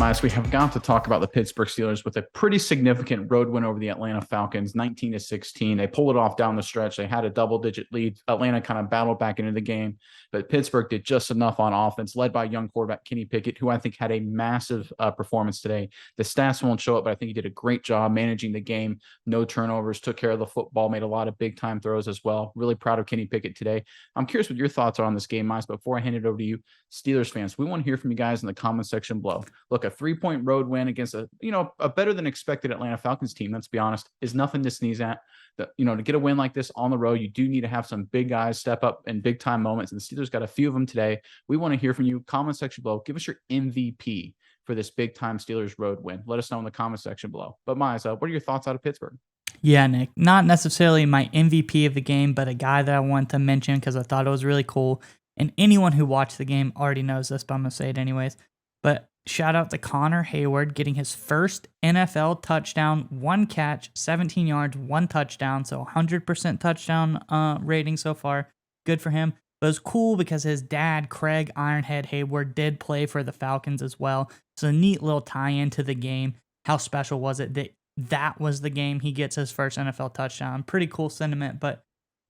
Miles, we have got to talk about the Pittsburgh Steelers with a pretty significant road win over the Atlanta Falcons, 19-16. They pulled it off down the stretch. They had a double-digit lead. Atlanta kind of battled back into the game, but Pittsburgh did just enough on offense, led by young quarterback Kenny Pickett, who I think had a massive performance today. The stats won't show it, but I think he did a great job managing the game. No turnovers, took care of the football, made a lot of big-time throws as well. Really proud of Kenny Pickett today. I'm curious what your thoughts are on this game, Miles, but before I hand it over to you, Steelers fans, we want to hear from you guys in the comment section below. Look, a 3-point road win against a better than expected Atlanta Falcons team, let's be honest, is nothing to sneeze at. To get a win like this on the road, you do need to have some big guys step up in big time moments, and the Steelers got a few of them today. We want to hear from you. Comment section below. Give us your MVP for this big time Steelers road win. Let us know in the comment section below. But Miles, what are your thoughts out of Pittsburgh? Yeah, Nick, not necessarily my MVP of the game, but a guy that I want to mention because I thought it was really cool. And anyone who watched the game already knows this, but I'm going to say it anyways. But shout out to Connor Hayward getting his first NFL touchdown, 1 catch, 17 yards, 1 touchdown. So 100% touchdown rating so far. Good for him. But it was cool because his dad, Craig Ironhead Hayward, did play for the Falcons as well. So a neat little tie-in to the game. How special was it that was the game he gets his first NFL touchdown? Pretty cool sentiment. But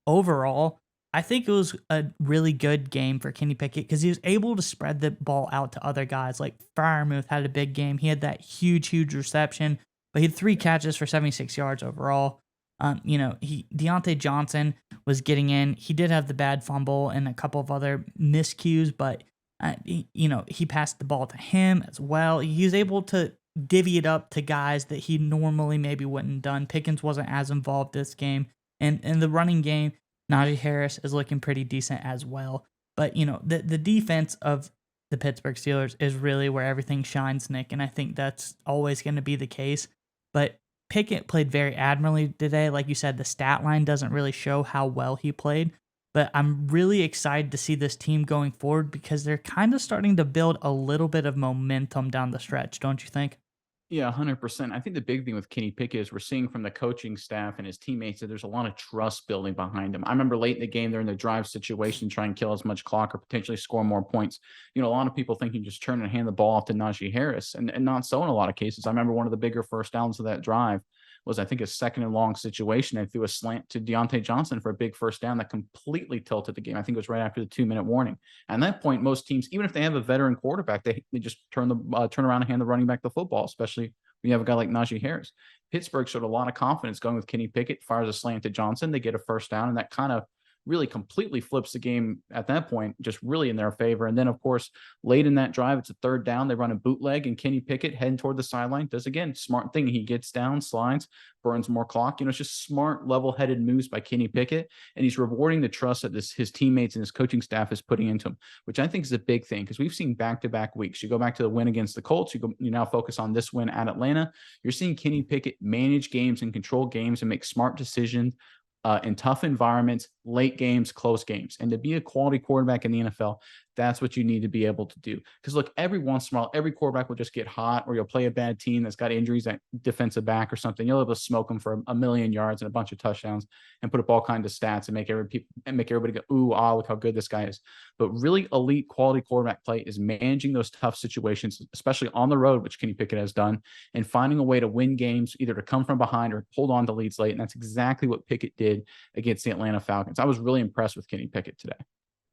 overall, I think it was a really good game for Kenny Pickett because he was able to spread the ball out to other guys. Like Freiermuth had a big game. He had that huge reception, but he had 3 catches for 76 yards overall. Deontay Johnson was getting in. He did have the bad fumble and a couple of other miscues, but he passed the ball to him as well. He was able to divvy it up to guys that he normally maybe wouldn't have done. Pickens wasn't as involved this game, and in the running game, Najee Harris is looking pretty decent as well. But, the defense of the Pittsburgh Steelers is really where everything shines, Nick, and I think that's always going to be the case. But Pickett played very admirably today. Like you said, the stat line doesn't really show how well he played, but I'm really excited to see this team going forward because they're kind of starting to build a little bit of momentum down the stretch, don't you think? Yeah, 100%. I think the big thing with Kenny Pickett is we're seeing from the coaching staff and his teammates that there's a lot of trust building behind him. I remember late in the game, they're in the drive situation, try and kill as much clock or potentially score more points. A lot of people think you just turn and hand the ball off to Najee Harris, and not so in a lot of cases. I remember one of the bigger first downs of that drive was, I think, a second and long situation. They threw a slant to Deontay Johnson for a big first down that completely tilted the game. I think it was right after the 2-minute warning. And at that point, most teams, even if they have a veteran quarterback, they just turn around and hand the running back the football, especially when you have a guy like Najee Harris. Pittsburgh showed a lot of confidence going with Kenny Pickett, fires a slant to Johnson. They get a first down, and that kind of really completely flips the game at that point, just really in their favor. And then, of course, late in that drive, it's a 3rd down. They run a bootleg, and Kenny Pickett heading toward the sideline does, again, smart thing. He gets down, slides, burns more clock. It's just smart, level-headed moves by Kenny Pickett, and he's rewarding the trust that his teammates and his coaching staff is putting into him, which I think is a big thing because we've seen back-to-back weeks. You go back to the win against the Colts. You now focus on this win at Atlanta. You're seeing Kenny Pickett manage games and control games and make smart decisions in tough environments, late games, close games. And to be a quality quarterback in the NFL, that's what you need to be able to do. Because look, every once in a while, every quarterback will just get hot, or you'll play a bad team that's got injuries at defensive back or something. You'll be able to smoke them for a million yards and a bunch of touchdowns and put up all kinds of stats and make everybody go, ooh, look how good this guy is. But really elite quality quarterback play is managing those tough situations, especially on the road, which Kenny Pickett has done, and finding a way to win games, either to come from behind or hold on to leads late. And that's exactly what Pickett did against the Atlanta Falcons. I was really impressed with Kenny Pickett today.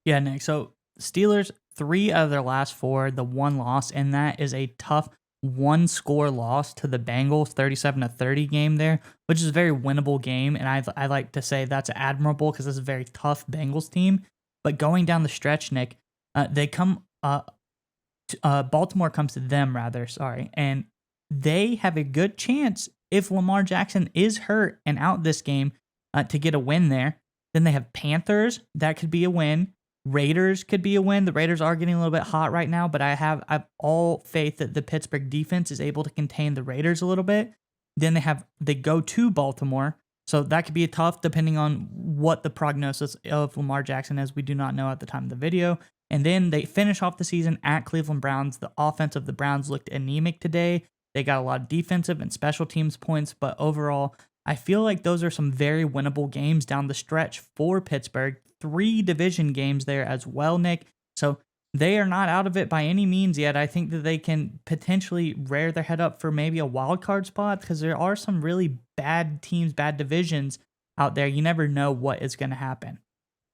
Yeah, Nick. So Steelers, 3 out of their last 4, the 1 loss, and that is a tough 1-score loss to the Bengals, 37-30 game there, which is a very winnable game. And I like to say that's admirable because it's a very tough Bengals team. But going down the stretch, Nick, they come Baltimore comes to them, rather, sorry, and they have a good chance if Lamar Jackson is hurt and out this game to get a win there. Then they have Panthers, that could be a win. Raiders could be a win. The Raiders are getting a little bit hot right now, but I've all faith that the Pittsburgh defense is able to contain the Raiders a little bit. Then they go to Baltimore, so that could be tough depending on what the prognosis of Lamar Jackson is. We do not know at the time of the video. And then they finish off the season at Cleveland Browns. The offense of the Browns looked anemic today. They got a lot of defensive and special teams points, but overall, I feel like those are some very winnable games down the stretch for Pittsburgh. 3 division games there as well, Nick. So they are not out of it by any means yet. I think that they can potentially rear their head up for maybe a wild card spot because there are some really bad teams, bad divisions out there. You never know what is going to happen.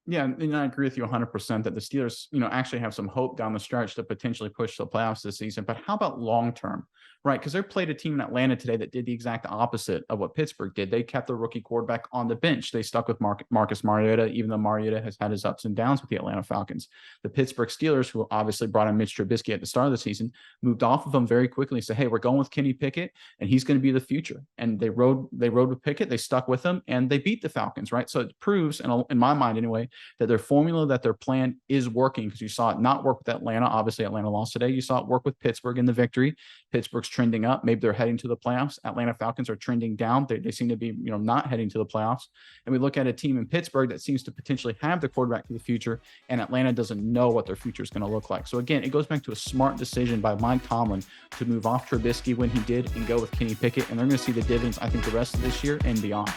Yeah, and I agree with you 100% that the Steelers, actually have some hope down the stretch to potentially push the playoffs this season. But how about long term, right? Because they played a team in Atlanta today that did the exact opposite of what Pittsburgh did. They kept their rookie quarterback on the bench. They stuck with Marcus Mariota, even though Mariota has had his ups and downs with the Atlanta Falcons. The Pittsburgh Steelers, who obviously brought in Mitch Trubisky at the start of the season, moved off of him very quickly and said, "Hey, we're going with Kenny Pickett, and he's going to be the future." And they rode with Pickett. They stuck with him, and they beat the Falcons, right? So it proves, and in my mind anyway, that their formula, that their plan is working, because you saw it not work with Atlanta. Obviously, Atlanta lost today. You saw it work with Pittsburgh in the victory. Pittsburgh's trending up. Maybe they're heading to the playoffs. Atlanta Falcons are trending down. They seem to be, not heading to the playoffs. And we look at a team in Pittsburgh that seems to potentially have the quarterback for the future, and Atlanta doesn't know what their future is going to look like. So again, it goes back to a smart decision by Mike Tomlin to move off Trubisky when he did and go with Kenny Pickett. And they're going to see the dividends, I think, the rest of this year and beyond.